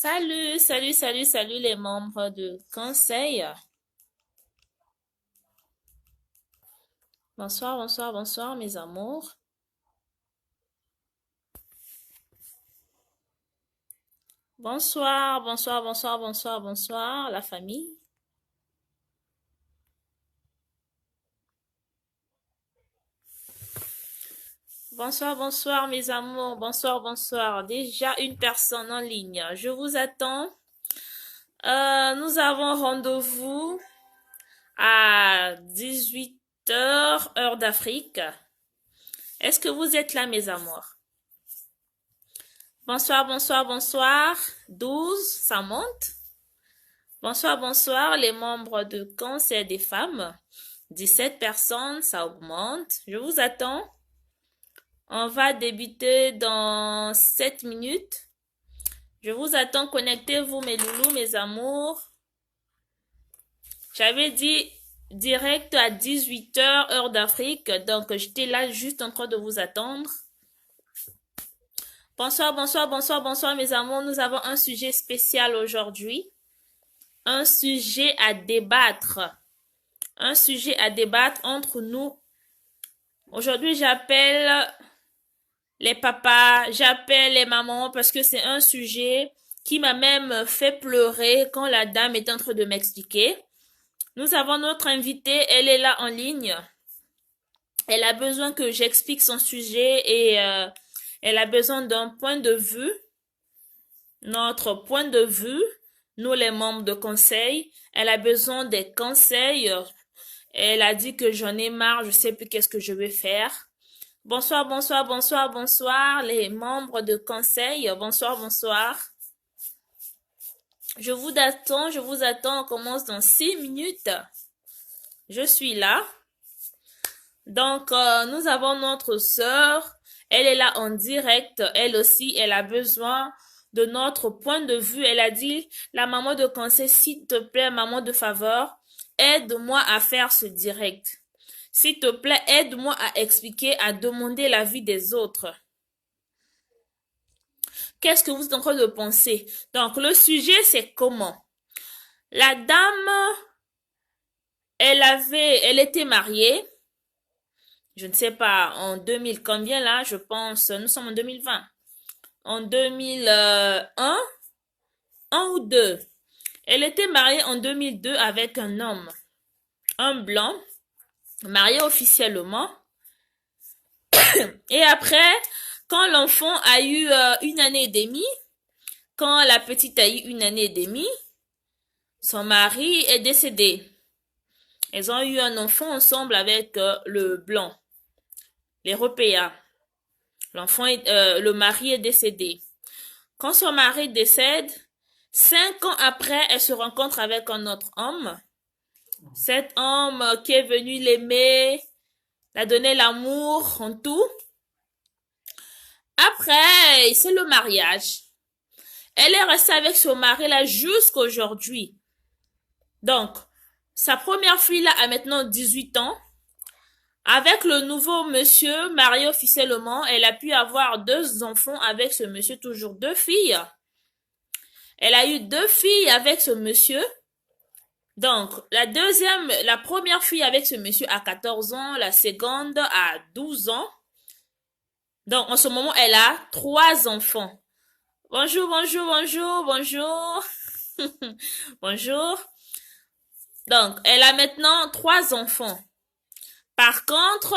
Salut les membres de conseil. Bonsoir mes amours. Bonsoir la famille. Bonsoir mes amours. Bonsoir. Déjà une personne en ligne. Je vous attends. Nous avons rendez-vous à 18h, heure d'Afrique. Est-ce que vous êtes là, mes amours? Bonsoir. 12, ça monte. Bonsoir, les membres de Conseil des femmes. 17 personnes, ça augmente. Je vous attends. On va débuter dans 7 minutes. Je vous attends. Connectez-vous, mes loulous, mes amours. J'avais dit direct à 18h, heure d'Afrique. Donc, j'étais là juste en train de vous attendre. Bonsoir, mes amours. Nous avons un sujet spécial aujourd'hui. Un sujet à débattre. Un sujet à débattre entre nous. Aujourd'hui, j'appelle les papas, j'appelle les mamans parce que c'est un sujet qui m'a même fait pleurer quand la dame est en train de m'expliquer. Nous avons notre invitée, elle est là en ligne. Elle a besoin que j'explique son sujet et elle a besoin d'un point de vue. Notre point de vue, nous les membres de conseil, elle a besoin des conseils. Elle a dit que j'en ai marre, je sais plus qu'est-ce que je vais faire. Bonsoir, les membres de conseil. Bonsoir. Je vous attends, on commence dans 6 minutes. Je suis là. Donc, nous avons notre sœur. Elle est là en direct. Elle aussi, elle a besoin de notre point de vue. Elle a dit, la maman de conseil, s'il te plaît, maman de faveur, aide-moi à faire ce direct. S'il te plaît, aide-moi à expliquer, à demander l'avis des autres. Qu'est-ce que vous êtes en train de penser? Donc, le sujet, c'est comment? La dame, elle était mariée. Je ne sais pas, en 2000, combien là? Je pense, nous sommes en 2020. En 2001, un ou deux. Elle était mariée en 2002 avec un homme, un blanc, marié officiellement. Et après, quand l'enfant a eu 1 année et demie, quand la petite a eu 1 année et demie, son mari est décédé. Elles ont eu un enfant ensemble avec le blanc, l'Européen. Le mari est décédé. Quand son mari décède, 5 ans après, elle se rencontre avec un autre homme. Cet homme qui est venu l'aimer, l'a donné l'amour en tout. Après, c'est le mariage. Elle est restée avec son mari là jusqu'à aujourd'hui. Donc, sa première fille là a maintenant 18 ans. Avec le nouveau monsieur marié officiellement, elle a pu avoir 2 enfants avec ce monsieur, toujours 2 filles. Elle a eu 2 filles avec ce monsieur. Donc, la première fille avec ce monsieur a 14 ans, la seconde a 12 ans. Donc, en ce moment, elle a 3 enfants. Bonjour. Bonjour. Donc, elle a maintenant 3 enfants. Par contre,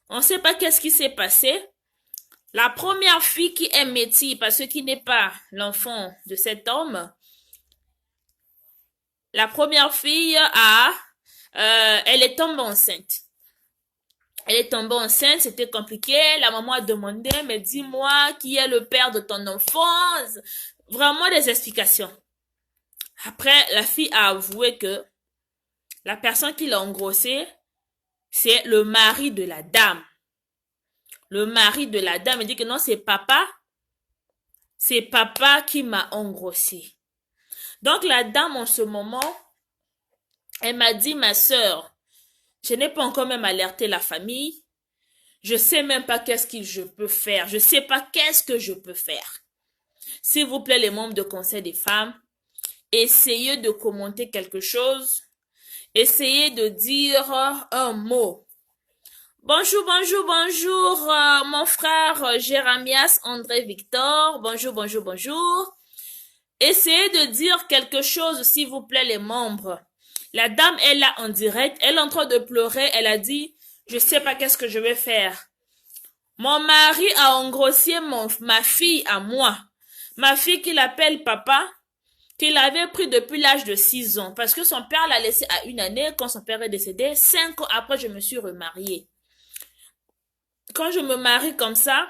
on ne sait pas qu'est-ce qui s'est passé. La première fille qui est métisse, parce que qui n'est pas l'enfant de cet homme, la première fille elle est tombée enceinte. C'était compliqué. La maman a demandé, mais dis-moi qui est le père de ton enfant. Vraiment des explications. Après, la fille a avoué que la personne qui l'a engrossée, c'est le mari de la dame. Le mari de la dame, il dit que non, c'est papa qui m'a engrossé. Donc la dame en ce moment, elle m'a dit, ma sœur, je n'ai pas encore même alerté la famille. Je sais même pas qu'est-ce que je peux faire. Je sais pas qu'est-ce que je peux faire. S'il vous plaît, les membres de conseil des femmes, essayez de commenter quelque chose. Essayez de dire un mot. Bonjour, bonjour, bonjour, mon frère Jéramias André Victor. Bonjour, bonjour, bonjour. Essayez de dire quelque chose, s'il vous plaît, les membres. La dame est là en direct. Elle est en train de pleurer. Elle a dit, je sais pas qu'est-ce que je vais faire. Mon mari a engrossé ma fille à moi. Ma fille qu'il appelle papa, qu'il avait pris depuis l'âge de 6 ans. Parce que son père l'a laissé à 1 année quand son père est décédé. 5 ans après, je me suis remariée. Quand je me marie comme ça,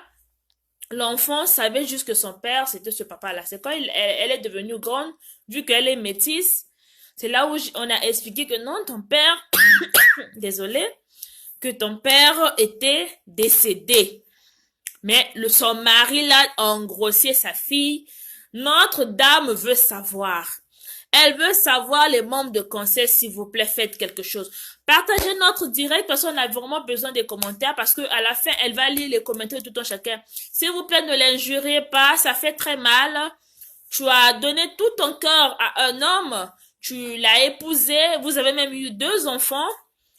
l'enfant savait juste que son père, c'était ce papa-là. C'est quand elle est devenue grande, vu qu'elle est métisse, c'est là où on a expliqué que non, ton père, désolé, que ton père était décédé. Mais son mari l'a engrossé sa fille. Notre dame veut savoir. Elle veut savoir, les membres de conseil, s'il vous plaît, faites quelque chose. Partagez notre direct parce qu'on a vraiment besoin des commentaires parce que à la fin, elle va lire les commentaires de tout un chacun. S'il vous plaît, ne l'injurez pas, ça fait très mal. Tu as donné tout ton cœur à un homme, tu l'as épousé, vous avez même eu 2 enfants,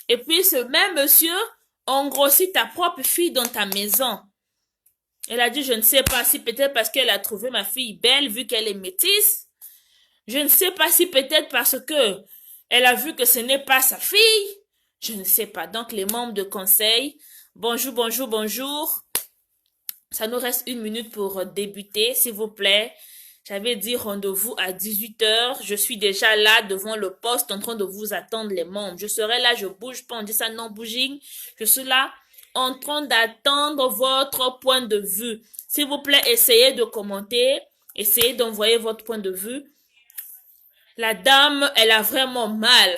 et puis ce même monsieur engrossit ta propre fille dans ta maison. Elle a dit, je ne sais pas si peut-être parce qu'elle a trouvé ma fille belle vu qu'elle est métisse. Je ne sais pas si peut-être parce que elle a vu que ce n'est pas sa fille. Je ne sais pas. Donc, les membres de conseil, bonjour, bonjour, bonjour. Ça nous reste 1 minute pour débuter, s'il vous plaît. J'avais dit rendez-vous à 18h. Je suis déjà là devant le poste en train de vous attendre, les membres. Je serai là, je bouge pas. On dit ça, non bouging. Je suis là en train d'attendre votre point de vue. S'il vous plaît, essayez de commenter. Essayez d'envoyer votre point de vue. La dame, elle a vraiment mal.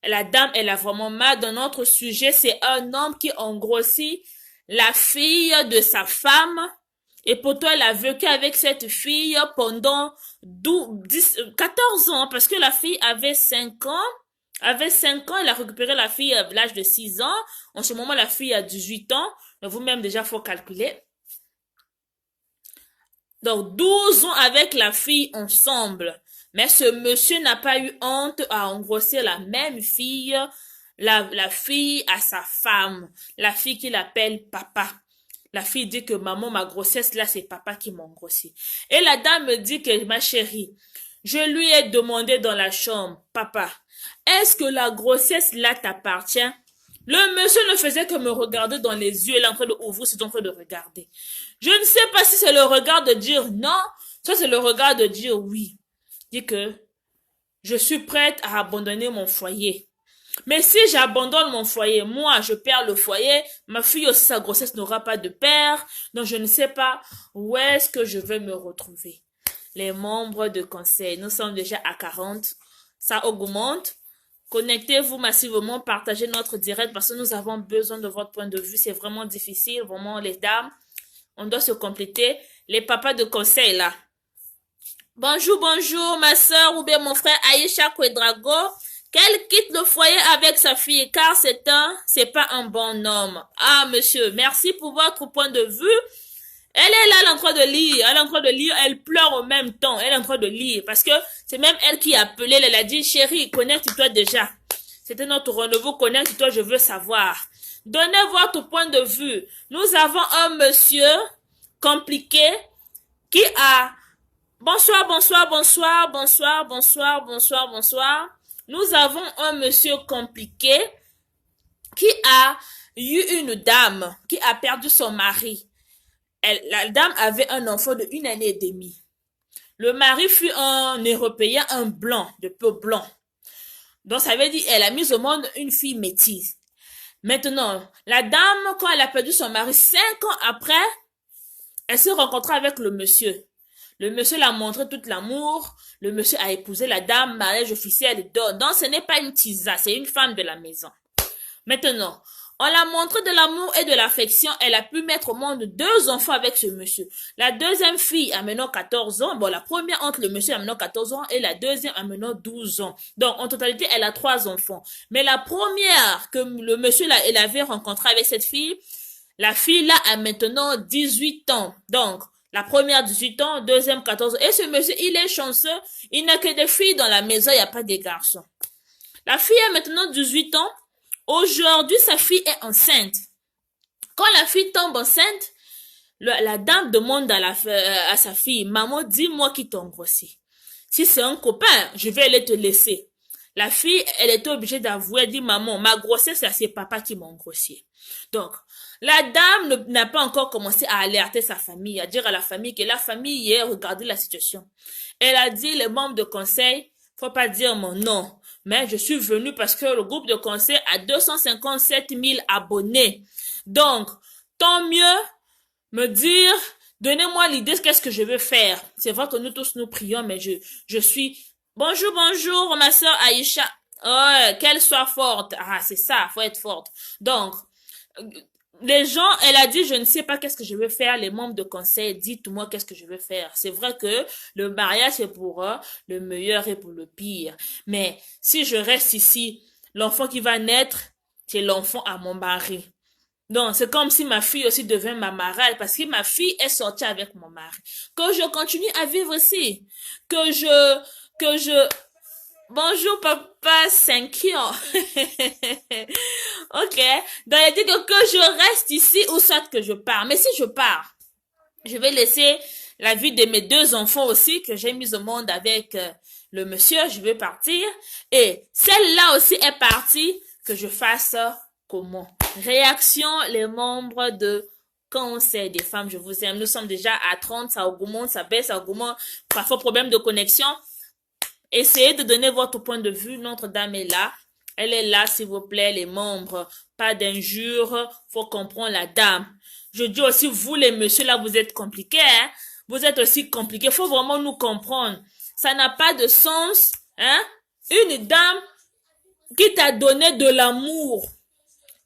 La dame, elle a vraiment mal. Dans notre sujet, c'est un homme qui engrossit la fille de sa femme. Et pourtant, elle a vécu avec cette fille pendant 14 ans. Parce que la fille avait 5 ans. Avait 5 ans, elle a récupéré la fille à l'âge de 6 ans. En ce moment, la fille a 18 ans. Mais vous-même, déjà, faut calculer. Donc, 12 ans avec la fille ensemble. Mais ce monsieur n'a pas eu honte à engrosser la même fille, la fille à sa femme, la fille qu'il appelle papa. La fille dit que maman, ma grossesse là, c'est papa qui m'a engrossé. Et la dame me dit que ma chérie, je lui ai demandé dans la chambre, papa, est-ce que la grossesse là t'appartient? Le monsieur ne faisait que me regarder dans les yeux, il est en train d'ouvrir, c'est en train de regarder. Je ne sais pas si c'est le regard de dire non, soit c'est le regard de dire oui. Dit que je suis prête à abandonner mon foyer. Mais si j'abandonne mon foyer, moi, je perds le foyer, ma fille aussi, sa grossesse n'aura pas de père, donc je ne sais pas où est-ce que je vais me retrouver. Les membres de conseil, nous sommes déjà à 40, ça augmente. Connectez-vous massivement, partagez notre direct parce que nous avons besoin de votre point de vue, c'est vraiment difficile, vraiment les dames, on doit se compléter. Les papas de conseil là. Bonjour, bonjour, ma soeur ou bien mon frère Aïcha Kouedrago, qu'elle quitte le foyer avec sa fille, car c'est pas un bon homme. Ah, monsieur, merci pour votre point de vue. Elle est là, elle est en train de lire, elle pleure en même temps, elle est en train de lire, parce que c'est même elle qui a appelé, elle a dit, chérie, connecte-toi déjà. C'était notre rendez-vous, connecte-toi, je veux savoir. Donnez votre point de vue. Nous avons un monsieur compliqué qui a bonsoir, bonsoir, bonsoir, bonsoir, bonsoir, bonsoir, bonsoir. Nous avons un monsieur compliqué qui a eu une dame qui a perdu son mari. La dame avait un enfant de 1 année et demie. Le mari fut un Européen, un blanc, de peau blanc. Donc ça veut dire elle a mis au monde une fille métisse. Maintenant, la dame, quand elle a perdu son mari, 5 ans après, elle s'est rencontrée avec le monsieur. Le monsieur l'a montré tout l'amour. Le monsieur a épousé la dame, mariage officiel. Donc, ce n'est pas une tisa, c'est une femme de la maison. Maintenant, on l'a montré de l'amour et de l'affection. Elle a pu mettre au monde 2 enfants avec ce monsieur. La deuxième fille a maintenant 14 ans. Bon, la première entre le monsieur a maintenant 14 ans et la deuxième a maintenant 12 ans. Donc, en totalité, elle a 3 enfants. Mais la première que le monsieur là, elle avait rencontrée avec cette fille, la fille là a maintenant 18 ans. Donc, La première, 18 ans, deuxième, 14 ans. Et ce monsieur, il est chanceux. Il n'a que des filles dans la maison, il n'y a pas de garçons. La fille a maintenant 18 ans. Aujourd'hui, sa fille est enceinte. Quand la fille tombe enceinte, la dame demande à sa fille, maman, dis-moi qui t'a engrossi. Si c'est un copain, je vais aller te laisser. La fille, elle était obligée d'avouer, elle dit, maman, ma grossesse, c'est papa qui m'a engrossi. Donc, la dame n'a pas encore commencé à alerter sa famille, à dire à la famille que la famille hier regardez la situation. Elle a dit, les membres de conseil, faut pas dire mon nom, mais je suis venue parce que le groupe de conseil a 257 000 abonnés. Donc, tant mieux me dire, donnez-moi l'idée de qu'est-ce que je veux faire. C'est vrai que nous tous nous prions, mais je suis, bonjour, bonjour, ma sœur Aïcha. Oh, qu'elle soit forte. Ah, c'est ça, faut être forte. Donc, les gens, elle a dit, je ne sais pas qu'est-ce que je veux faire. Les membres de conseil, dites-moi qu'est-ce que je veux faire. C'est vrai que le mariage c'est pour le meilleur et pour le pire. Mais si je reste ici, l'enfant qui va naître, c'est l'enfant à mon mari. Donc, c'est comme si ma fille aussi devient ma marraine parce que ma fille est sortie avec mon mari. Que je continue à vivre ici. Que je, bonjour papa, 5 ans. Ok. Donc, elle dit que je reste ici ou soit que je pars. Mais si je pars, je vais laisser la vie de mes 2 enfants aussi que j'ai mis au monde avec le monsieur. Je vais partir. Et celle-là aussi est partie que je fasse comment? Réaction, les membres de Conseil des femmes, je vous aime. Nous sommes déjà à 30, ça augmente, ça baisse, ça augmente. Parfois, problème de connexion. Essayez de donner votre point de vue. Notre-Dame est là. Elle est là, s'il vous plaît, les membres. Pas d'injures. Faut comprendre la dame. Je dis aussi, vous, les messieurs, là, vous êtes compliqués, hein. Vous êtes aussi compliqués. Faut vraiment nous comprendre. Ça n'a pas de sens, hein. Une dame qui t'a donné de l'amour.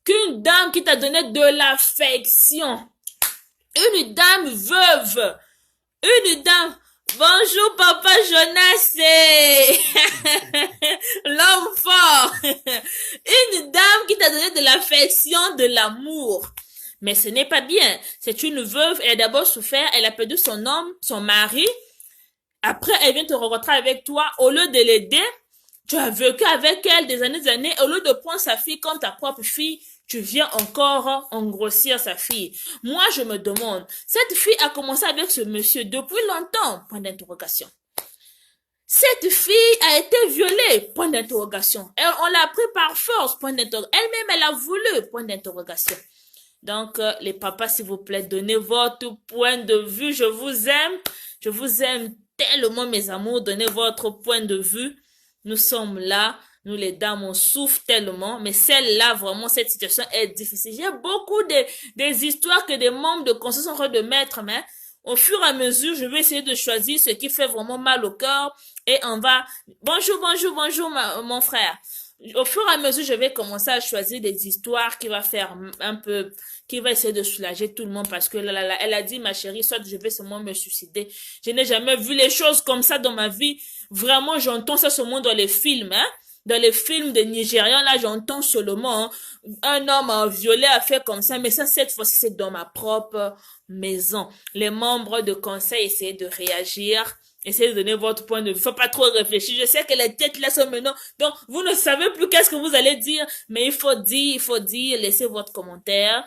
Qu'une dame qui t'a donné de l'affection. Une dame veuve. Une dame. Bonjour papa Jonas. L'homme fort. Une dame qui t'a donné de l'affection, de l'amour. Mais ce n'est pas bien. C'est une veuve. Elle a d'abord souffert. Elle a perdu son homme, son mari. Après, elle vient te rencontrer avec toi. Au lieu de l'aider, tu as vécu avec elle des années. Au lieu de prendre sa fille comme ta propre fille, tu viens encore engrossir sa fille. Moi, je me demande, cette fille a commencé avec ce monsieur depuis longtemps, point d'interrogation. Cette fille a été violée, point d'interrogation. On l'a pris par force, point d'interrogation. Elle-même, elle a voulu, point d'interrogation. Donc, les papas, s'il vous plaît, donnez votre point de vue. Je vous aime. Je vous aime tellement, mes amours. Donnez votre point de vue. Nous sommes là. Nous, les dames, on souffre tellement. Mais celle-là, vraiment, cette situation est difficile. J'ai beaucoup des histoires que des membres de conseil sont en train de mettre, mais au fur et à mesure, je vais essayer de choisir ce qui fait vraiment mal au cœur. Et on va... Bonjour, mon frère. Au fur et à mesure, je vais commencer à choisir des histoires qui va faire un peu, qui va essayer de soulager tout le monde parce que là, elle a dit, ma chérie, soit je vais seulement me suicider. Je n'ai jamais vu les choses comme ça dans ma vie. Vraiment, j'entends ça seulement dans les films, hein. Dans les films des Nigérians, là, j'entends seulement, hein, un homme a violé, a fait comme ça, mais ça, cette fois-ci, c'est dans ma propre maison. Les membres de conseil essaient de réagir. Essayez de donner votre point de vue. Faut pas trop réfléchir. Je sais que les têtes là sont maintenant. Donc, vous ne savez plus qu'est-ce que vous allez dire. Mais il faut dire. Laissez votre commentaire.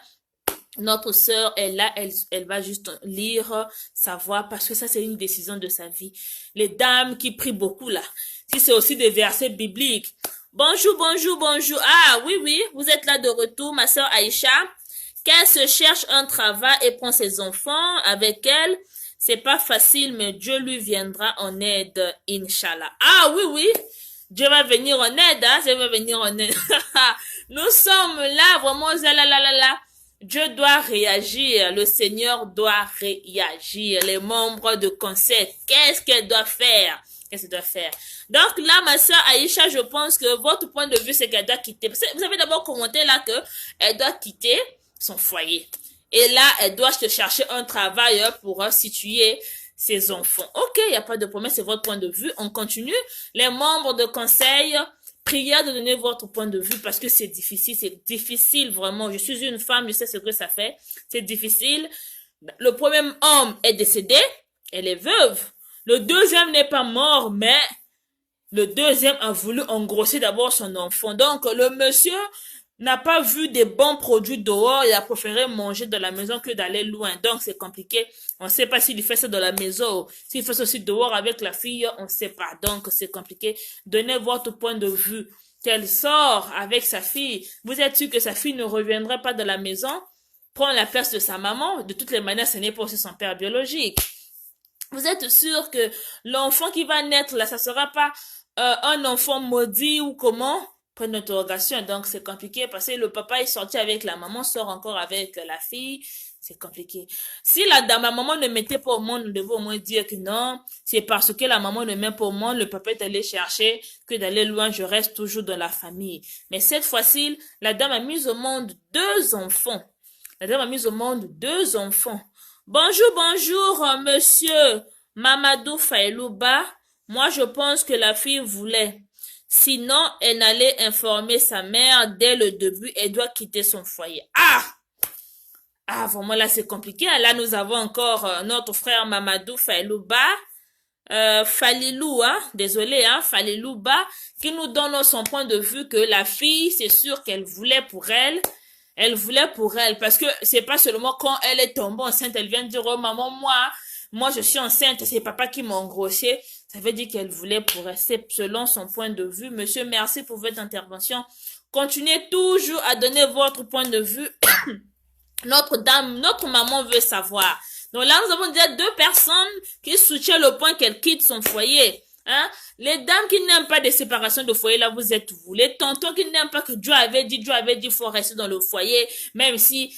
Notre sœur est là. Elle va juste lire, savoir, parce que ça, c'est une décision de sa vie. Les dames qui prient beaucoup là. Si c'est aussi des versets bibliques. Bonjour. Ah, oui. Vous êtes là de retour, ma sœur Aïcha. Qu'elle se cherche un travail et prend ses enfants avec elle. C'est pas facile, mais Dieu lui viendra en aide, Inch'Allah. Ah oui, Dieu va venir en aide, hein, Dieu va venir en aide. Nous sommes là, vraiment, là. Dieu doit réagir, le Seigneur doit réagir. Les membres de conseil, qu'est-ce qu'elle doit faire? Donc là, ma sœur Aïcha, je pense que votre point de vue, c'est qu'elle doit quitter. Vous avez d'abord commenté là que elle doit quitter son foyer. Et là, elle doit se chercher un travail pour situer ses enfants. Ok, il n'y a pas de problème, c'est votre point de vue. On continue. Les membres de conseil, priez de donner votre point de vue parce que c'est difficile vraiment. Je suis une femme, je sais ce que ça fait. C'est difficile Le premier homme est décédé, elle est veuve. Le deuxième n'est pas mort, mais le deuxième a voulu engrosser d'abord son enfant. Donc, le monsieur n'a pas vu des bons produits dehors, il a préféré manger dans la maison que d'aller loin. Donc, c'est compliqué. On ne sait pas s'il fait ça dans la maison, s'il fait ça aussi dehors avec la fille, on ne sait pas. Donc, c'est compliqué. Donnez votre point de vue. Qu'elle sort avec sa fille. Vous êtes sûr que sa fille ne reviendrait pas de la maison? Prend la place de sa maman? De toutes les manières, ce n'est pas aussi son père biologique. Vous êtes sûr que l'enfant qui va naître là, ça sera pas un enfant maudit ou comment? Point d'interrogation. Donc c'est compliqué parce que le papa est sorti avec la maman, sort encore avec la fille. C'est compliqué. Si ma maman ne mettait pas au monde, nous devons au moins dire que non, c'est parce que la maman ne met pas au monde, le papa est allé chercher, que d'aller loin, je reste toujours dans la famille. Mais cette fois-ci, la dame a mis au monde 2 enfants. La dame a mis au monde 2 enfants. Bonjour, monsieur Mamadou Faïlouba. Moi, je pense que la fille voulait. Sinon, elle n'allait informer sa mère dès le début. Elle doit quitter son foyer. Vraiment, là, c'est compliqué. Là, nous avons encore notre frère Mamadou Faïlouba. Falilou, désolé, Falilouba, qui nous donne son point de vue que la fille, c'est sûr qu'elle voulait pour elle. Elle voulait pour elle, parce que c'est pas seulement quand elle est tombée enceinte, elle vient dire, oh maman, moi je suis enceinte, c'est papa qui m'a engrossé. Ça veut dire qu'elle voulait pour elle, c'est selon son point de vue. Monsieur, merci pour votre intervention. Continuez toujours à donner votre point de vue. Notre maman veut savoir. Donc là, nous avons déjà 2 personnes qui soutiennent le point qu'elle quitte son foyer. Les dames qui n'aiment pas de séparation de foyer, là, vous êtes vous. Les tontons qui n'aiment pas que Dieu avait dit, faut rester dans le foyer, même si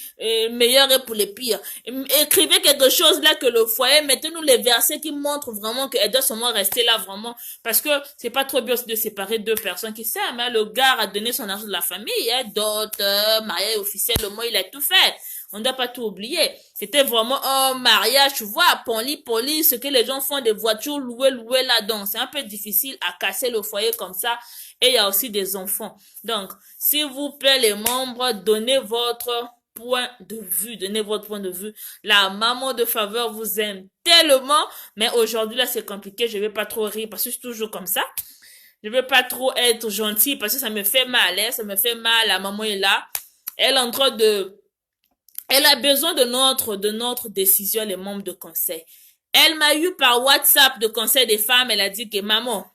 meilleur est pour les pires. Écrivez quelque chose là que le foyer, mettez-nous les versets qui montrent vraiment qu'elle doit seulement rester là vraiment, parce que c'est pas trop bien de séparer 2 personnes qui s'aiment. Le gars a donné son argent de la famille, dot, mariage officiel, le mot, il a tout fait. On ne doit pas tout oublier. C'était vraiment un mariage, tu vois, poli, ce que les gens font des voitures louées là-dedans. C'est un peu difficile à casser le foyer comme ça. Et il y a aussi des enfants. Donc, s'il vous plaît, les membres, donnez votre point de vue. Donnez votre point de vue. La maman de faveur vous aime tellement. Mais aujourd'hui, là, c'est compliqué. Je vais pas trop rire parce que je suis toujours comme ça. Je vais pas trop être gentille parce que ça me fait mal. Ça me fait mal. La maman est là. Elle est en train de... Elle a besoin de notre décision, les membres de conseil. Elle m'a eu par WhatsApp de conseil des femmes. Elle a dit que maman,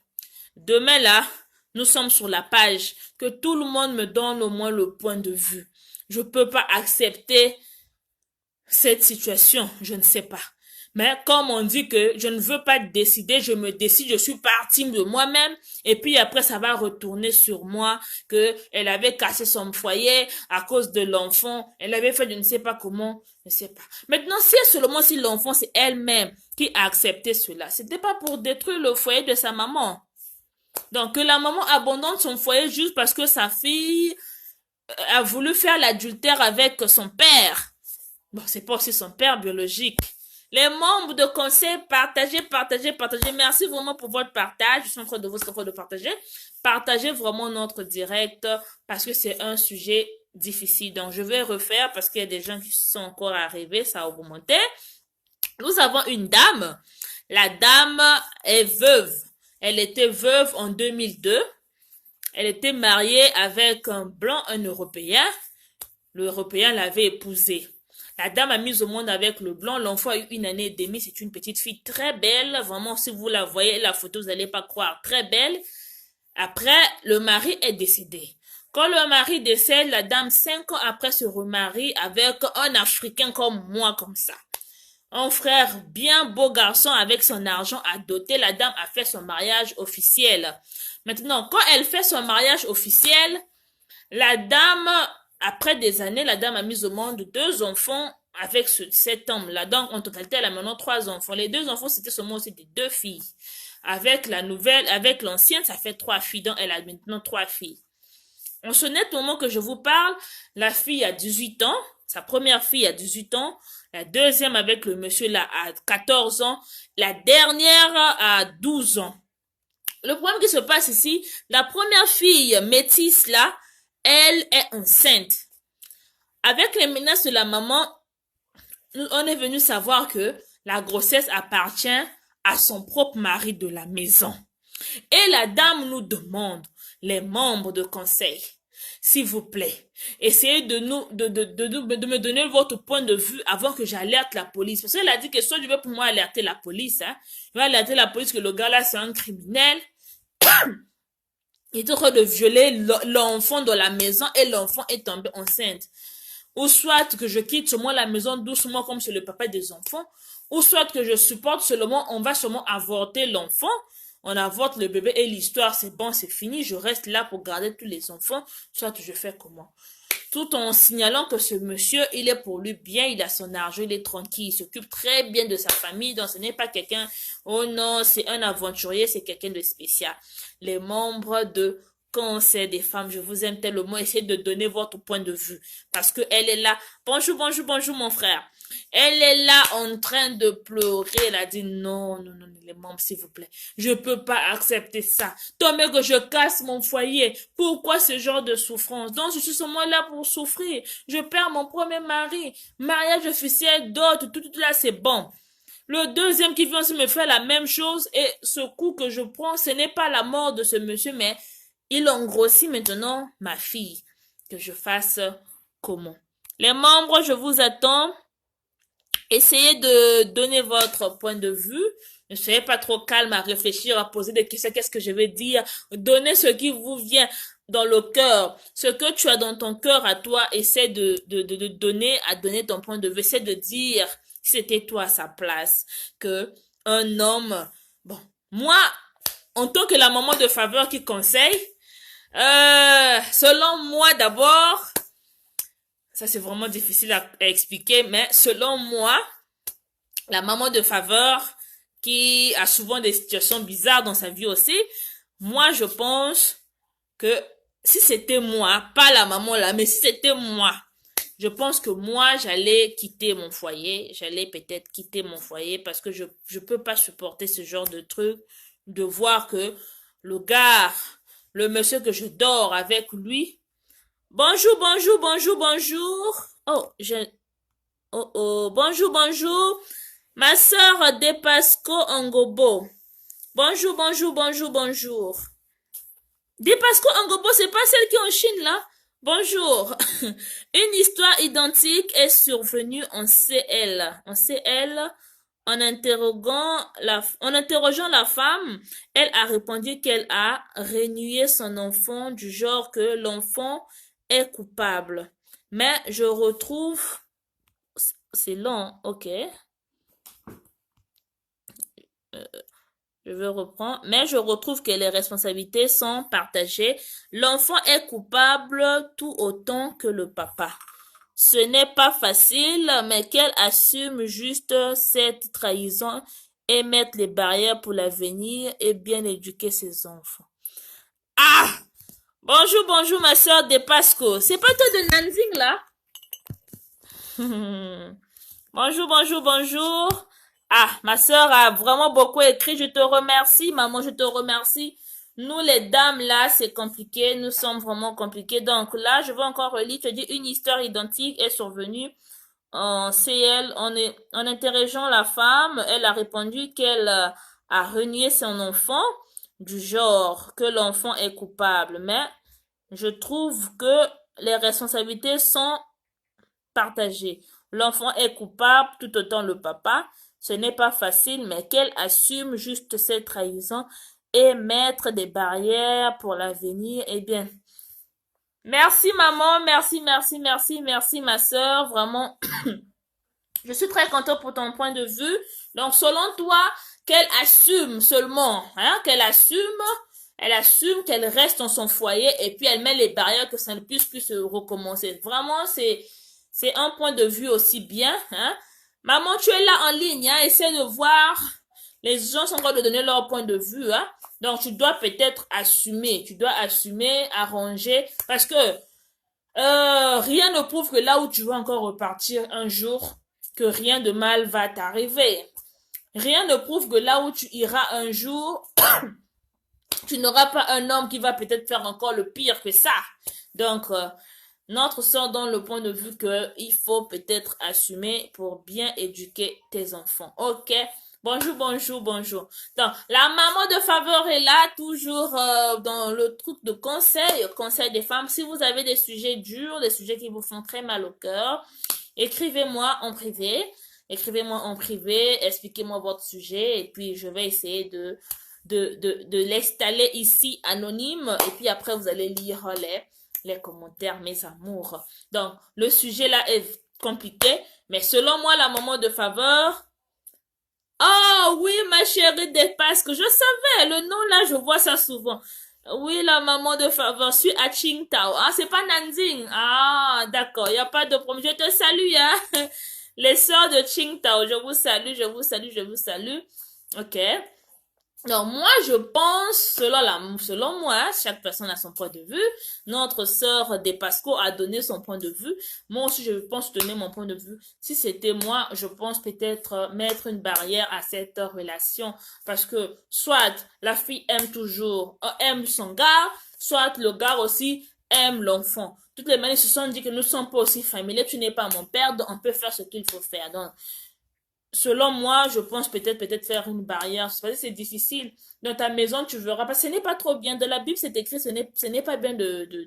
demain là, nous sommes sur la page. Que tout le monde me donne au moins le point de vue. Je peux pas accepter cette situation. Je ne sais pas. Mais comme on dit que je ne veux pas décider, je me décide, je suis partie de moi-même, et puis après ça va retourner sur moi, que elle avait cassé son foyer à cause de l'enfant, elle avait fait je ne sais pas comment, je ne sais pas. Maintenant, si l'enfant c'est elle-même qui a accepté cela, c'était pas pour détruire le foyer de sa maman. Donc que la maman abandonne son foyer juste parce que sa fille a voulu faire l'adultère avec son père. Bon, c'est pas aussi son père biologique. Les membres de conseil, partagez. Merci vraiment pour votre partage. Je suis en train de partager. Partagez vraiment notre direct parce que c'est un sujet difficile. Donc, je vais refaire parce qu'il y a des gens qui sont encore arrivés. Ça a augmenté. Nous avons une dame. La dame est veuve. Elle était veuve en 2002. Elle était mariée avec un blanc, un Européen. L'Européen l'avait épousée. La dame a mis au monde avec le blanc. L'enfant a eu 1 année et demie. C'est une petite fille très belle. Vraiment, si vous la voyez, la photo, vous n'allez pas croire. Très belle. Après, le mari est décédé. Quand le mari décède, la dame, 5 ans après, se remarie avec un Africain comme moi, comme ça. Un frère bien beau garçon avec son argent à doter. La dame a fait son mariage officiel. Maintenant, quand elle fait son mariage officiel, la dame... Après des années, la dame a mis au monde 2 enfants avec cet homme-là. Donc, en totalité, elle a maintenant 3 enfants. Les 2 enfants, c'était seulement aussi des 2 filles. Avec l'ancienne, ça fait 3 filles. Donc, elle a maintenant 3 filles. En ce net moment que je vous parle, la fille a 18 ans. Sa première fille a 18 ans. La deuxième avec le monsieur là a 14 ans. La dernière a 12 ans. Le problème qui se passe ici, la première fille métisse là, elle est enceinte. Avec les menaces de la maman, on est venu savoir que la grossesse appartient à son propre mari de la maison. Et la dame nous demande, les membres de conseil, s'il vous plaît, essayez de me donner votre point de vue avant que j'alerte la police. Parce qu'elle a dit que soit je vais pour moi alerter la police, hein. Je vais alerter la police que le gars là c'est un criminel. Il est en train de violer l'enfant dans la maison et l'enfant est tombé enceinte. Ou soit que je quitte seulement la maison doucement comme c'est le papa des enfants, ou soit que je supporte seulement, on va seulement avorter l'enfant, on avorte le bébé et l'histoire c'est bon, c'est fini, je reste là pour garder tous les enfants, soit je fais comment? Tout en signalant que ce monsieur, il est pour lui bien, il a son argent, il est tranquille, il s'occupe très bien de sa famille, donc ce n'est pas quelqu'un, oh non, c'est un aventurier, c'est quelqu'un de spécial. Les membres de conseil des femmes, je vous aime tellement, essayez de donner votre point de vue, parce que elle est là, bonjour, bonjour, bonjour mon frère, elle est là en train de pleurer, elle a dit non, non, non, les membres s'il vous plaît, je peux pas accepter ça, tant mieux que je casse mon foyer, pourquoi ce genre de souffrance, donc je suis seulement là pour souffrir, je perds mon premier mari, mariage officiel, dot, tout là c'est bon. Le deuxième qui vient aussi me faire la même chose et ce coup que je prends, ce n'est pas la mort de ce monsieur, mais il engrossit maintenant ma fille. Que je fasse comment? Les membres, je vous attends. Essayez de donner votre point de vue. Ne soyez pas trop calme à réfléchir, à poser des questions. Qu'est-ce que je vais dire? Donnez ce qui vous vient dans le cœur. Ce que tu as dans ton cœur à toi, essaie de donner ton point de vue. Essaie de dire, si c'était toi à sa place, que un homme, bon, moi, en tant que la maman de faveur qui conseille, selon moi d'abord, ça c'est vraiment difficile à expliquer, mais selon moi, la maman de faveur qui a souvent des situations bizarres dans sa vie aussi, moi je pense que si c'était moi, pas la maman là, mais si c'était moi, je pense que moi j'allais quitter mon foyer, j'allais peut-être quitter mon foyer parce que je peux pas supporter ce genre de truc, de voir que le gars, le monsieur que je dors avec lui, bonjour, bonjour, bonjour, bonjour. Bonjour, bonjour. Ma sœur Depasco Angobo. Bonjour, bonjour, bonjour, bonjour. Depasco Angobo, c'est pas celle qui est en Chine, là? Bonjour. Une histoire identique est survenue en CL. En CL, en interrogeant la femme, elle a répondu qu'elle a renié son enfant du genre que l'enfant est coupable. Mais je retrouve, c'est long, ok. Je vais reprendre. Mais je retrouve que les responsabilités sont partagées. L'enfant est coupable tout autant que le papa. Ce n'est pas facile, mais qu'elle assume juste cette trahison et mette les barrières pour l'avenir et bien éduquer ses enfants. Ah! Bonjour, bonjour ma soeur de Pasco. C'est pas toi de Nanjing là? Bonjour, bonjour, bonjour. Ah, ma soeur a vraiment beaucoup écrit. Je te remercie, maman, je te remercie. Nous, les dames, là, c'est compliqué. Nous sommes vraiment compliqués. Donc là, je vais encore relire. Je dis une histoire identique est survenue en CL. En interrogeant la femme, elle a répondu qu'elle a renié son enfant du genre que l'enfant est coupable. Mais je trouve que les responsabilités sont partagées. L'enfant est coupable tout autant le papa. Ce n'est pas facile, mais qu'elle assume juste cette trahison et mettre des barrières pour l'avenir. Eh bien, merci maman, merci, merci, merci, merci ma soeur, vraiment. Je suis très contente pour ton point de vue. Donc, selon toi, qu'elle assume seulement, hein, qu'elle assume qu'elle reste dans son foyer et puis elle met les barrières que ça ne puisse plus se recommencer. Vraiment, c'est un point de vue aussi bien, hein. Maman, tu es là en ligne, hein, essaie de voir. Les gens sont en train de donner leur point de vue, hein. Donc, tu dois peut-être assumer, arranger, parce que rien ne prouve que là où tu vas encore repartir un jour, que rien de mal va t'arriver. Rien ne prouve que là où tu iras un jour, tu n'auras pas un homme qui va peut-être faire encore le pire que ça. Donc, Notre soeur donne le point de vue qu'il faut peut-être assumer pour bien éduquer tes enfants. Ok? Bonjour, bonjour, bonjour. Donc, la maman de faveur est là, toujours dans le truc de conseil des femmes. Si vous avez des sujets durs, des sujets qui vous font très mal au cœur, écrivez-moi en privé. Écrivez-moi en privé, expliquez-moi votre sujet et puis je vais essayer de l'installer ici anonyme et puis après vous allez lire les commentaires, mes amours. Donc, le sujet là est compliqué, mais selon moi, la maman de faveur... Oh oui, ma chérie dépasse que je savais, le nom là, je vois ça souvent. Oui, la maman de faveur, je suis à Qingdao. Ah, c'est pas Nanjing. Ah, d'accord, il n'y a pas de problème. Je te salue, hein. Les sœurs de Qingdao, je vous salue, je vous salue, je vous salue. Ok. Donc moi je pense, selon moi, chaque personne a son point de vue. Notre sœur Depasco a donné son point de vue. Moi aussi je pense donner mon point de vue. Si c'était moi, je pense peut-être mettre une barrière à cette relation parce que soit la fille aime son gars, soit le gars aussi aime l'enfant. Toutes les manières se sont dit que nous ne sommes pas aussi familiers. Tu n'es pas mon père, donc on peut faire ce qu'il faut faire. Donc selon moi, je pense peut-être faire une barrière. C'est difficile. Dans ta maison, tu verras. Parce que ce n'est pas trop bien. Dans la Bible, c'est écrit, ce n'est pas bien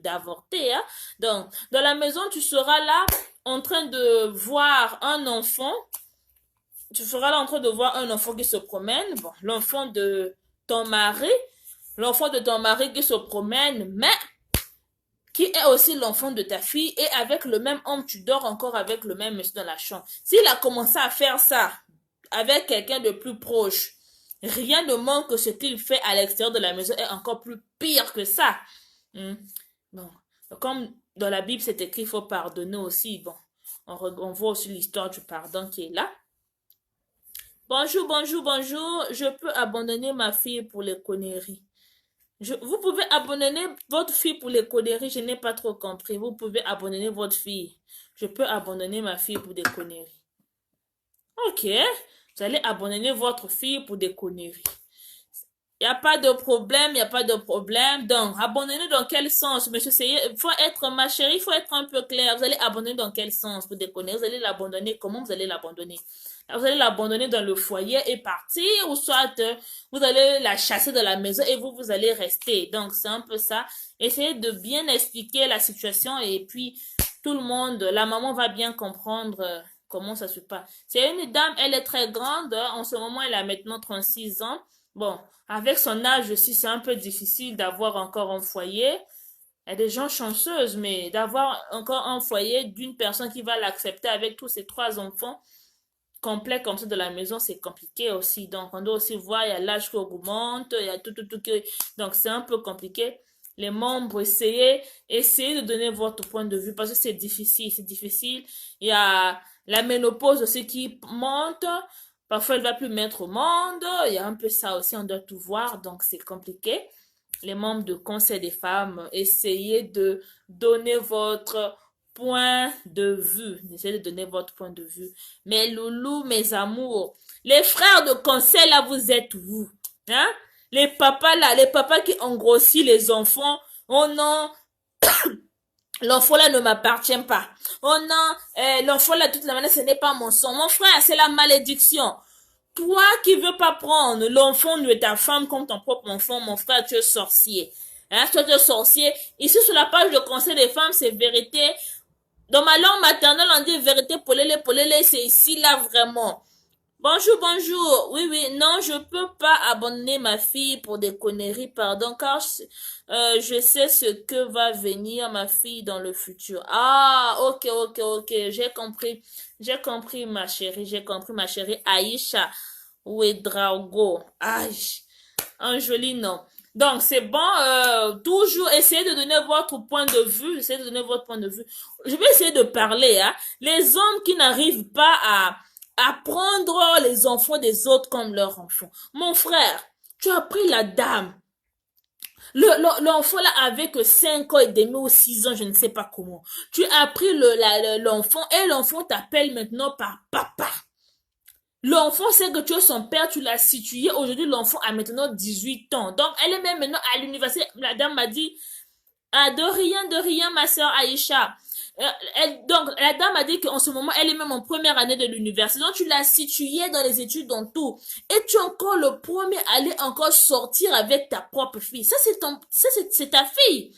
d'avorter. Hein. Donc, dans la maison, tu seras là en train de voir un enfant. Tu seras là en train de voir un enfant qui se promène. Bon, l'enfant de ton mari. L'enfant de ton mari qui se promène. Mais qui est aussi l'enfant de ta fille, et avec le même homme, tu dors encore avec le même monsieur dans la chambre. S'il a commencé à faire ça avec quelqu'un de plus proche, rien ne manque que ce qu'il fait à l'extérieur de la maison est encore plus pire que ça. Bon, comme dans la Bible, c'est écrit, il faut pardonner aussi. Bon, on voit aussi l'histoire du pardon qui est là. Bonjour, bonjour, bonjour. Je peux abandonner ma fille pour les conneries. Vous pouvez abandonner votre fille pour les conneries, je n'ai pas trop compris. Vous pouvez abandonner votre fille. Je peux abandonner ma fille pour des conneries. Ok, vous allez abandonner votre fille pour des conneries. Il n'y a pas de problème, il n'y a pas de problème. Donc, abandonner dans quel sens, monsieur? Il faut être, ma chérie, il faut être un peu clair. Vous allez abandonner dans quel sens pour des conneries? Vous allez l'abandonner, comment vous allez l'abandonner? Vous allez l'abandonner dans le foyer et partir, ou soit vous allez la chasser de la maison et vous allez rester. Donc, c'est un peu ça. Essayez de bien expliquer la situation et puis tout le monde, la maman va bien comprendre comment ça se passe. C'est une dame, elle est très grande. En ce moment, elle a maintenant 36 ans. Bon, avec son âge aussi, c'est un peu difficile d'avoir encore un foyer. Il y a des gens chanceuses, mais d'avoir encore un foyer d'une personne qui va l'accepter avec tous ses 3 enfants, complet comme ça de la maison, c'est compliqué aussi. Donc, on doit aussi voir, il y a l'âge qui augmente, il y a tout. Donc, c'est un peu compliqué. Les membres, essayez de donner votre point de vue parce que c'est difficile. Il y a la ménopause aussi qui monte. Parfois, elle va plus mettre au monde. Il y a un peu ça aussi, on doit tout voir. Donc, c'est compliqué. Les membres de conseil des femmes, essayez de donner votre point de vue. Essayez de donner votre point de vue. Mes loulous, mes amours, les frères de conseil là, vous êtes vous. Hein? Les papas là, les papas qui ont grossi les enfants. Oh non, l'enfant là ne m'appartient pas. Oh non, l'enfant là, de toute la manière, ce n'est pas mon sang. Mon frère, c'est la malédiction. Toi qui veux pas prendre l'enfant de ta femme comme ton propre enfant, mon frère, tu es sorcier. Hein, toi, tu es sorcier. Ici, sur la page de conseil des femmes, c'est vérité. Dans ma langue maternelle, on dit vérité, polélé, c'est ici, là, vraiment. Bonjour, bonjour. Oui, non, je peux pas abandonner ma fille pour des conneries, pardon, car je sais ce que va venir ma fille dans le futur. Ah, ok, j'ai compris, ma chérie, Aïcha Ouedraogo. Aïe, un joli nom. Donc, c'est bon, toujours essayez de donner votre point de vue, Je vais essayer de parler, hein. Les hommes qui n'arrivent pas à prendre les enfants des autres comme leurs enfants. Mon frère, tu as pris la dame. L'enfant là avec 5 ans et demi ou 6 ans, je ne sais pas comment. Tu as pris l'enfant et l'enfant t'appelle maintenant par papa. L'enfant sait que tu es son père, tu l'as situé. Aujourd'hui, l'enfant a maintenant 18 ans. Donc, elle est même maintenant à l'université. La dame m'a dit, ah, de rien, ma sœur Aïcha. Donc, la dame a dit qu'en ce moment, elle est même en première année de l'université. Donc, tu l'as située dans les études, dans tout. Et tu es encore le premier à aller encore sortir avec ta propre fille. Ça, c'est ta fille.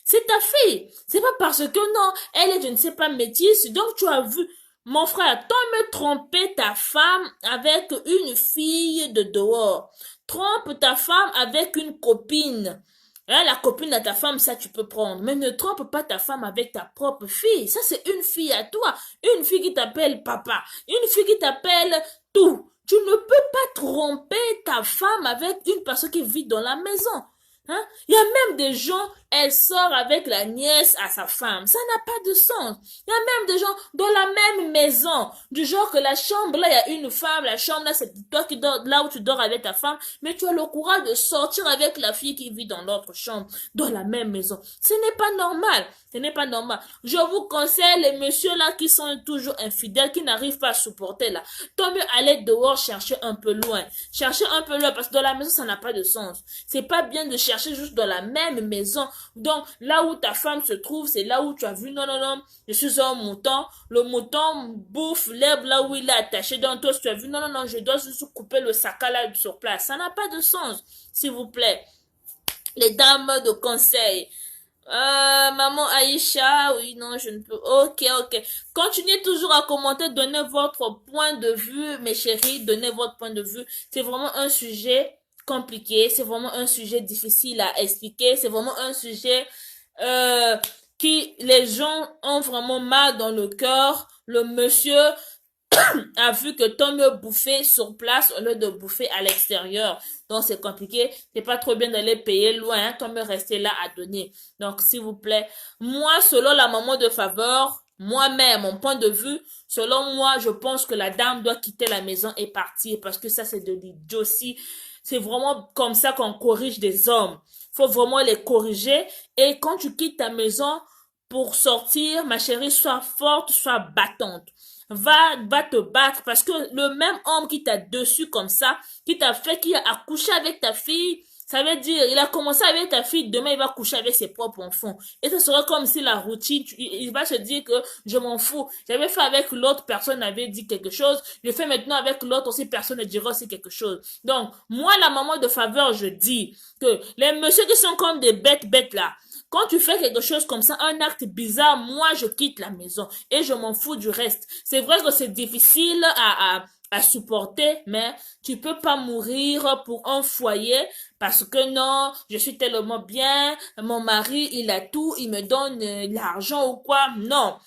C'est ta fille. C'est pas parce que non, elle est, je ne sais pas, métisse. Donc, tu as vu, mon frère, toi me tromper ta femme avec une fille de dehors. Trompe ta femme avec une copine. Hein, la copine de ta femme, ça tu peux prendre. Mais ne trompe pas ta femme avec ta propre fille. Ça, c'est une fille à toi. Une fille qui t'appelle papa. Une fille qui t'appelle tout. Tu ne peux pas tromper ta femme avec une personne qui vit dans la maison. Hein? Il y a même des gens, elle sort avec la nièce à sa femme. Ça n'a pas de sens. Il y a même des gens dans la même maison. Du genre que la chambre, là, il y a une femme. La chambre, là, c'est toi qui dors, là où tu dors avec ta femme. Mais tu as le courage de sortir avec la fille qui vit dans l'autre chambre, dans la même maison. Ce n'est pas normal. Ce n'est pas normal. Je vous conseille les messieurs là qui sont toujours infidèles, qui n'arrivent pas à supporter là. Tant mieux aller dehors chercher un peu loin. Chercher un peu loin parce que dans la maison, ça n'a pas de sens. C'est pas bien de chercher juste dans la même maison. Donc, là où ta femme se trouve, c'est là où tu as vu, non, non, non, je suis un mouton. Le mouton bouffe l'herbe là où il est attaché. Donc, toi, si tu as vu, non, non, non, je dois juste couper le sac là sur place. Ça n'a pas de sens, s'il vous plaît. Les dames de conseil. Maman Aïcha, oui, non, je ne peux. Ok, ok. Continuez toujours à commenter, donnez votre point de vue, mes chéris, donnez votre point de vue. C'est vraiment un sujet compliqué, c'est vraiment un sujet difficile à expliquer, c'est vraiment un sujet qui les gens ont vraiment mal dans le cœur. Le monsieur a vu que tant mieux bouffer sur place au lieu de bouffer à l'extérieur. Donc c'est compliqué, c'est pas trop bien d'aller payer loin, hein, tant mieux rester là à donner. Donc s'il vous plaît, moi selon la maman de faveur, moi-même, mon point de vue, selon moi, je pense que la dame doit quitter la maison et partir parce que ça c'est de l'idiotie. C'est vraiment comme ça qu'on corrige des hommes. Faut vraiment les corriger et quand tu quittes ta maison pour sortir, ma chérie, sois forte, sois battante. Va te battre parce que le même homme qui t'a dessus comme ça, qui t'a fait, qui a accouché avec ta fille, ça veut dire, il a commencé avec ta fille, demain il va coucher avec ses propres enfants. Et ça sera comme si la routine, il va se dire que je m'en fous. J'avais fait avec l'autre, personne n'avait dit quelque chose. Je fais maintenant avec l'autre aussi, personne ne dira aussi quelque chose. Donc, moi, la maman de faveur, je dis que les messieurs qui sont comme des bêtes là, quand tu fais quelque chose comme ça, un acte bizarre, moi, je quitte la maison et je m'en fous du reste. C'est vrai que c'est difficile à supporter, mais tu peux pas mourir pour un foyer parce que non, je suis tellement bien, mon mari, il a tout, il me donne l'argent ou quoi. Non.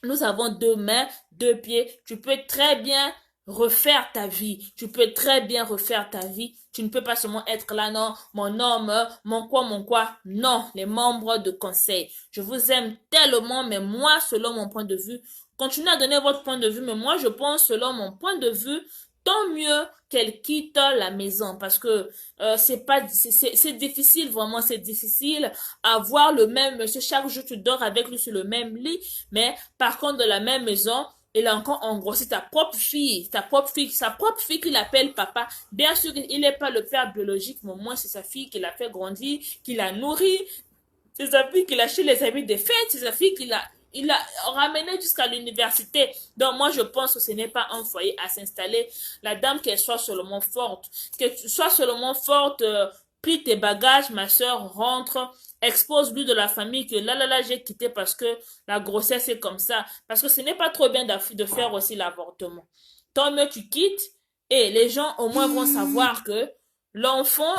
Nous avons deux mains, deux pieds. Tu peux très bien refaire ta vie. Tu peux très bien refaire ta vie. Tu ne peux pas seulement être là, non, mon homme, mon quoi, mon quoi. Non, les membres de conseil. Je vous aime tellement, mais moi, selon mon point de vue, continuez à donner votre point de vue, mais moi, je pense, selon mon point de vue, tant mieux qu'elle quitte la maison parce que c'est difficile, vraiment c'est difficile à voir le même monsieur chaque jour tu dors avec lui sur le même lit, mais par contre de la même maison il a encore engrossé ta propre fille, sa propre fille qu'il appelle papa. Bien sûr il n'est pas le père biologique, mais au moins c'est sa fille qui l'a fait grandir, qui l'a nourri, c'est sa fille qui l'a acheté les habits des fêtes, c'est sa fille qui l'a il l'a ramené jusqu'à l'université. Donc moi je pense que ce n'est pas un foyer à s'installer. La dame qu'elle soit seulement forte, que tu sois seulement forte, plie tes bagages, ma soeur, rentre, expose-lui de la famille que là j'ai quitté parce que la grossesse est comme ça. Parce que ce n'est pas trop bien de faire aussi l'avortement. Tant mieux tu quittes et les gens au moins vont savoir que l'enfant...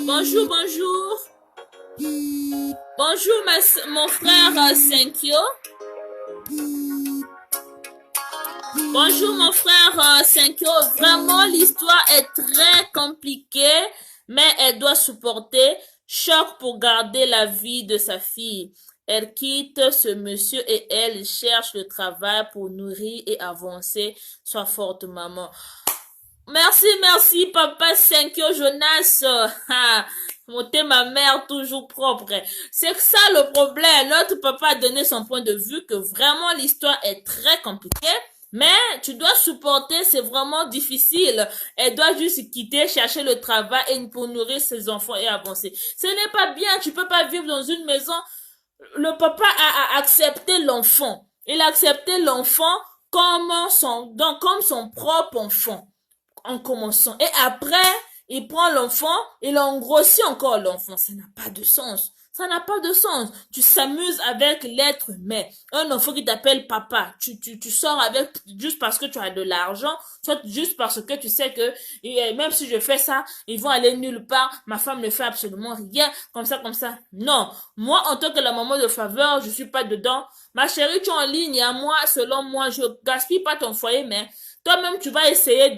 Bonjour, bonjour. Bonjour mon frère Senkyo. Bonjour mon frère Senkyo. Vraiment l'histoire est très compliquée, mais elle doit supporter choc pour garder la vie de sa fille. Elle quitte ce monsieur et elle cherche le travail pour nourrir et avancer. Sois forte maman. Merci, papa Senkyo Jonas. Monter ma mère toujours propre. C'est ça le problème. Notre papa a donné son point de vue que vraiment l'histoire est très compliquée. Mais tu dois supporter, c'est vraiment difficile. Elle doit juste quitter, chercher le travail et pour nourrir ses enfants et avancer. Ce n'est pas bien, tu peux pas vivre dans une maison. le papa a accepté l'enfant. Il a accepté l'enfant comme son propre enfant en commençant. Et après, il prend l'enfant, il engrossit encore l'enfant. Ça n'a pas de sens. Ça n'a pas de sens. Tu s'amuses avec l'être humain. Un enfant qui t'appelle papa, tu sors avec juste parce que tu as de l'argent, soit juste parce que tu sais que même si je fais ça, ils vont aller nulle part. Ma femme ne fait absolument rien. Comme ça, comme ça. Non. Moi, en tant que la maman de faveur, je suis pas dedans. Ma chérie, tu es en ligne à moi, selon moi, je gaspille pas ton foyer, mais toi-même, tu vas essayer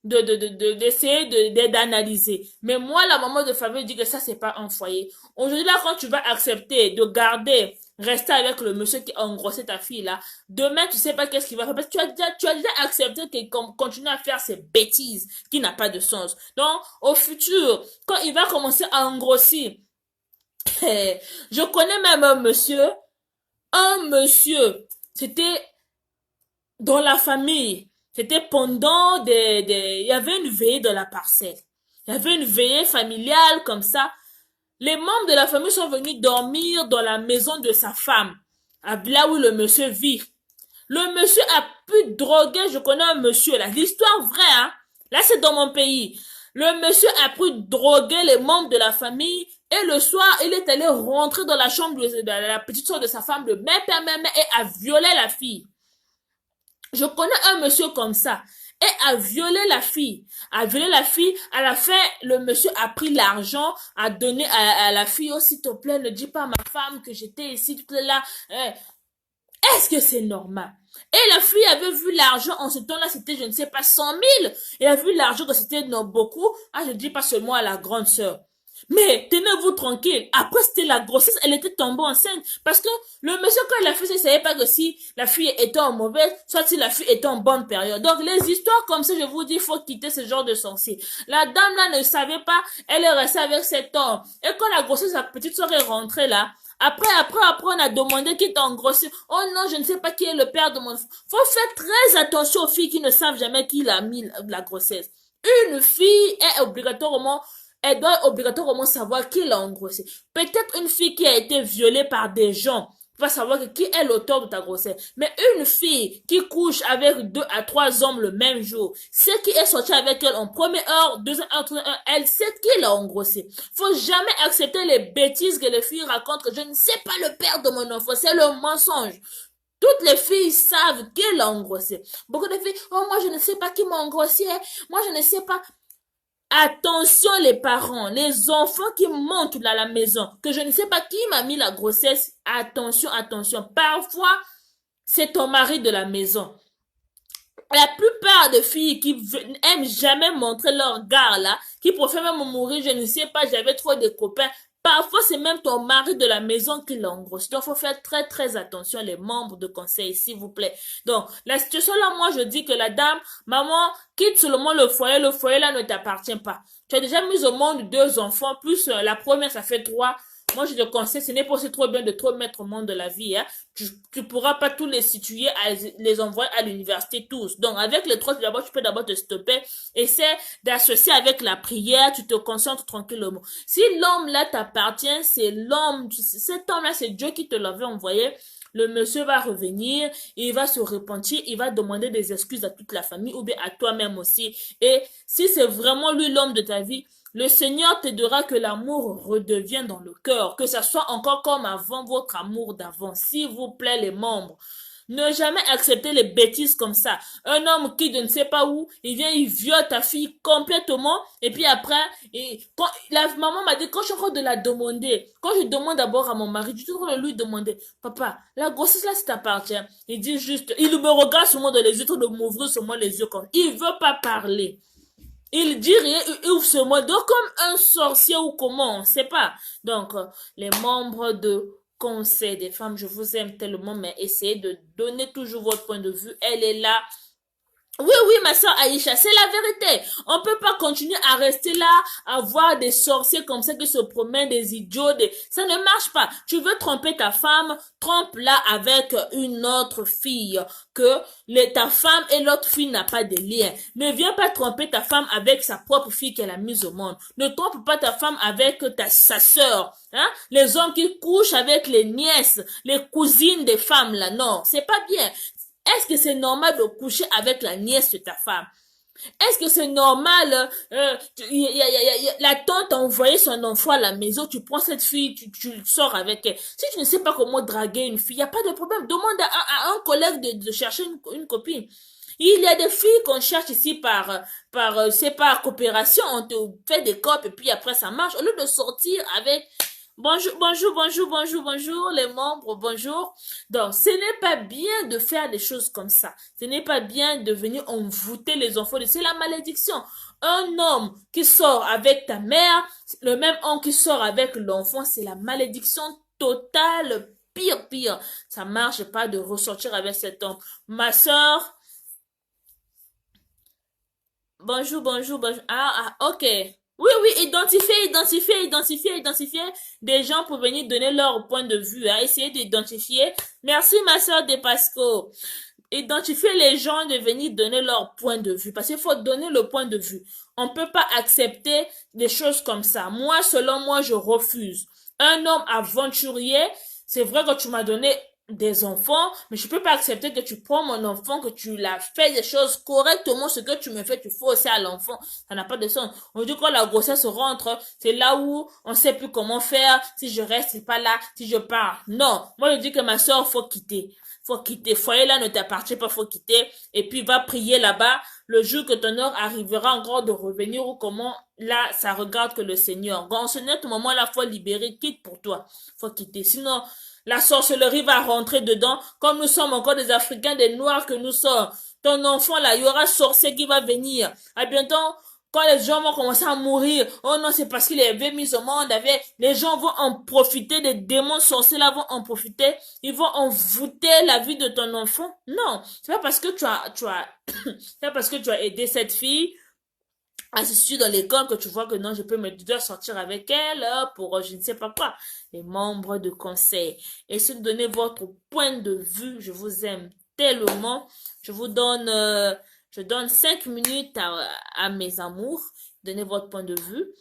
d'essayer d'analyser. Mais moi, la maman de famille dit que ça, c'est pas un foyer. Aujourd'hui, là, quand tu vas accepter de garder, rester avec le monsieur qui a engrossé ta fille, là, demain, tu sais pas qu'est-ce qu'il va faire parce que tu as déjà accepté qu'il continue à faire ces bêtises qui n'a pas de sens. Donc, au futur, quand il va commencer à engrossir, je connais même un monsieur, c'était dans la famille. C'était pendant il y avait une veillée de la parcelle. Il y avait une veillée familiale comme ça. Les membres de la famille sont venus dormir dans la maison de sa femme, là où le monsieur vit. Le monsieur a pu droguer, je connais un monsieur là, l'histoire vraie, hein. Là, c'est dans mon pays. Le monsieur a pu droguer les membres de la famille et le soir, il est allé rentrer dans la chambre de la petite soeur de sa femme, le même père, même mère, et a violé la fille. Je connais un monsieur comme ça. Et a violé la fille. A violé la fille. À la fin, le monsieur a pris l'argent, a donné à la fille. Oh, s'il te plaît, ne dis pas à ma femme que j'étais ici, tout là. Est-ce que c'est normal? Et la fille avait vu l'argent en ce temps-là, c'était, je ne sais pas, 100 000. Elle a vu l'argent que c'était non beaucoup. Ah, je dis pas seulement à la grande sœur. Mais tenez-vous tranquille. Après, c'était la grossesse, elle était tombée enceinte. Parce que le monsieur, quand il a fait ça, il savait pas que si la fille était en mauvaise, soit si la fille était en bonne période. Donc, les histoires comme ça, je vous dis, il faut quitter ce genre de sorcier. La dame là ne savait pas, elle est restée avec cet homme. Et quand la grossesse, la petite soeur est rentrée là, après, on a demandé qui t'a engrossé. Oh non, je ne sais pas qui est le père de mon... Faut faire très attention aux filles qui ne savent jamais qui l'a mis la grossesse. Une fille est obligatoirement elle doit obligatoirement savoir qui l'a engrossé. Peut-être une fille qui a été violée par des gens va savoir qui est l'auteur de ta grossesse. Mais une fille qui couche avec 2 à 3 hommes le même jour, c'est qui est sorti avec elle en première heure, deuxième heure, troisième heure, elle sait qui l'a engrossé. Faut jamais accepter les bêtises que les filles racontent que je ne sais pas le père de mon enfant. C'est le mensonge. Toutes les filles savent qui l'a engrossé. Beaucoup de filles, oh moi je ne sais pas qui m'a engrossé, moi je ne sais pas. Attention les parents, les enfants qui montent à la maison, que je ne sais pas qui m'a mis la grossesse. Attention, attention. Parfois, c'est ton mari de la maison. La plupart des filles qui aiment jamais montrer leur gars là, qui préfèrent même mourir, je ne sais pas, j'avais trop de copains. Parfois, c'est même ton mari de la maison qui l'engrosse. Donc, faut faire très, très attention, les membres de conseil, s'il vous plaît. Donc, la situation là, moi, je dis que la dame, maman, quitte seulement le foyer là ne t'appartient pas. Tu as déjà mis au monde 2 enfants, plus la première, ça fait 3. Moi, je te conseille, ce n'est pas aussi trop bien de trop mettre au monde de la vie, hein. Tu pourras pas tous les situer, les envoyer à l'université tous. Donc, avec les 3, d'abord, tu peux d'abord te stopper. Essaie d'associer avec la prière, tu te concentres tranquillement. Si l'homme là t'appartient, c'est l'homme, cet homme là, c'est Dieu qui te l'avait envoyé. Le monsieur va revenir, il va se repentir, il va demander des excuses à toute la famille ou bien à toi-même aussi. Et si c'est vraiment lui l'homme de ta vie, le Seigneur t'aidera que l'amour redevienne dans le cœur, que ça soit encore comme avant votre amour d'avant. S'il vous plaît, les membres. Ne jamais accepter les bêtises comme ça. Un homme qui ne sait pas où, il vient, il viole ta fille complètement, et puis après, quand la maman m'a dit, quand je suis en train de la demander, quand je demande d'abord à mon mari, je suis en train de lui demander, papa, la grossesse là, ça t'appartient. Il dit juste, il me regarde seulement dans les yeux, de m'ouvrir seulement les yeux comme, il veut pas parler. Il dit rien, il ouvre seulement, donc comme un sorcier ou comment, on ne sait pas. Donc, les membres de conseil des femmes, je vous aime tellement, mais essayez de donner toujours votre point de vue. Elle est là Oui, oui, ma soeur Aïcha, c'est la vérité. On peut pas continuer à rester là, à voir des sorciers comme ça qui se promènent, des idiots, ça ne marche pas. Tu veux tromper ta femme, trompe-la avec une autre fille, que ta femme et l'autre fille n'a pas de lien. Ne viens pas tromper ta femme avec sa propre fille qu'elle a mise au monde. Ne trompe pas ta femme avec sa sœur. Hein? Les hommes qui couchent avec les nièces, les cousines des femmes là, non, c'est pas bien. Est-ce que c'est normal de coucher avec la nièce de ta femme? Est-ce que c'est normal, la tante a envoyé son enfant à la maison, tu prends cette fille, tu sors avec elle. Si tu ne sais pas comment draguer une fille, il n'y a pas de problème. Demande à un collègue de chercher une copine. Il y a des filles qu'on cherche ici c'est par coopération, on te fait des copes et puis après ça marche. Au lieu de sortir avec bonjour, bonjour, bonjour, bonjour, bonjour, les membres, bonjour. Donc, ce n'est pas bien de faire des choses comme ça. Ce n'est pas bien de venir envoûter les enfants. C'est la malédiction. Un homme qui sort avec ta mère, le même homme qui sort avec l'enfant, c'est la malédiction totale. Pire, pire. Ça marche pas de ressortir avec cet homme. Ma soeur, bonjour, bonjour, bonjour. Ok. Oui, oui, identifier des gens pour venir donner leur point de vue, hein. Essayez d'identifier. Merci, ma soeur De Pasco. Identifier les gens de venir donner leur point de vue, parce qu'il faut donner le point de vue. On ne peut pas accepter des choses comme ça. Moi, selon moi, je refuse. Un homme aventurier, c'est vrai que tu m'as donné des enfants, mais je peux pas accepter que tu prends mon enfant, que tu l'as fait des choses correctement, ce que tu me fais, tu fais aussi à l'enfant. Ça n'a pas de sens. On dit quand la grossesse rentre, c'est là où on sait plus comment faire, si je reste, c'est pas là, si je pars. Non. Moi, je dis que ma soeur, faut quitter. Faut quitter. Foyer là ne t'appartient pas, faut quitter. Et puis, va prier là-bas. Le jour que ton heure arrivera encore de revenir ou comment, là, ça regarde que le Seigneur. Quand ce n'est au moment là, faut libérer, quitte pour toi. Faut quitter. Sinon, la sorcellerie va rentrer dedans, comme nous sommes encore des Africains, des Noirs que nous sommes. Ton enfant là, il y aura sorcier qui va venir. À bientôt, quand les gens vont commencer à mourir, oh non, c'est parce qu'il avait mis au monde, les gens vont en profiter, des démons sorciers là vont en profiter, ils vont envoûter la vie de ton enfant. Non, c'est pas parce que c'est pas parce que tu as aidé cette fille assisté dans l'école que tu vois que non, je peux me dois sortir avec elle pour je ne sais pas quoi. Les membres de conseil. Essayez de donner votre point de vue. Je vous aime tellement. Je vous donne, je donne 5 minutes à mes amours. Donnez votre point de vue.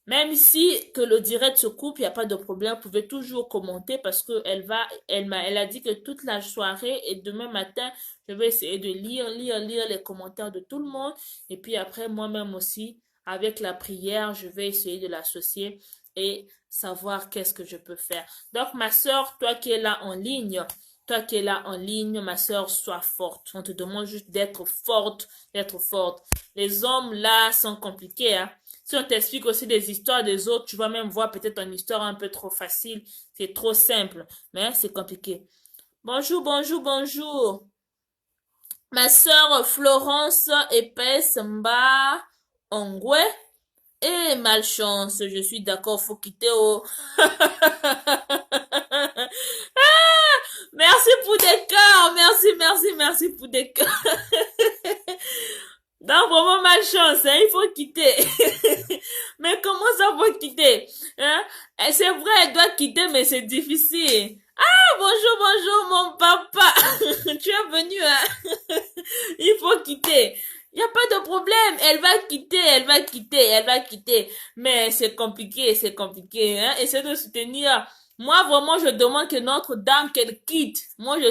Même si que le direct se coupe, il n'y a pas de problème, vous pouvez toujours commenter parce que elle a dit que toute la soirée et demain matin, je vais essayer de lire les commentaires de tout le monde. Et puis après, moi-même aussi, avec la prière, je vais essayer de l'associer et savoir qu'est-ce que je peux faire. Donc, ma soeur, toi qui es là en ligne, ma soeur, sois forte. On te demande juste d'être forte, d'être forte. Les hommes là sont compliqués, hein. Si on t'explique aussi des histoires des autres, tu vas même voir peut-être une histoire un peu trop facile. C'est trop simple, mais c'est compliqué. Bonjour, bonjour, bonjour. Ma sœur Florence Épaisse Mba Ongwe. Eh, malchance, je suis d'accord, faut quitter oh. Merci pour des cœurs, merci pour des cœurs. Donc, vraiment malchance, hein, il faut quitter. Mais comment ça faut quitter? Hein? C'est vrai, elle doit quitter, mais c'est difficile. Ah, bonjour, bonjour, mon papa. Tu es venu, hein? Il faut quitter. Il n'y a pas de problème. Elle va quitter, elle va quitter. Mais c'est compliqué, hein? Essayez de soutenir. Moi, vraiment, je demande que Notre-Dame, qu'elle quitte. Moi, je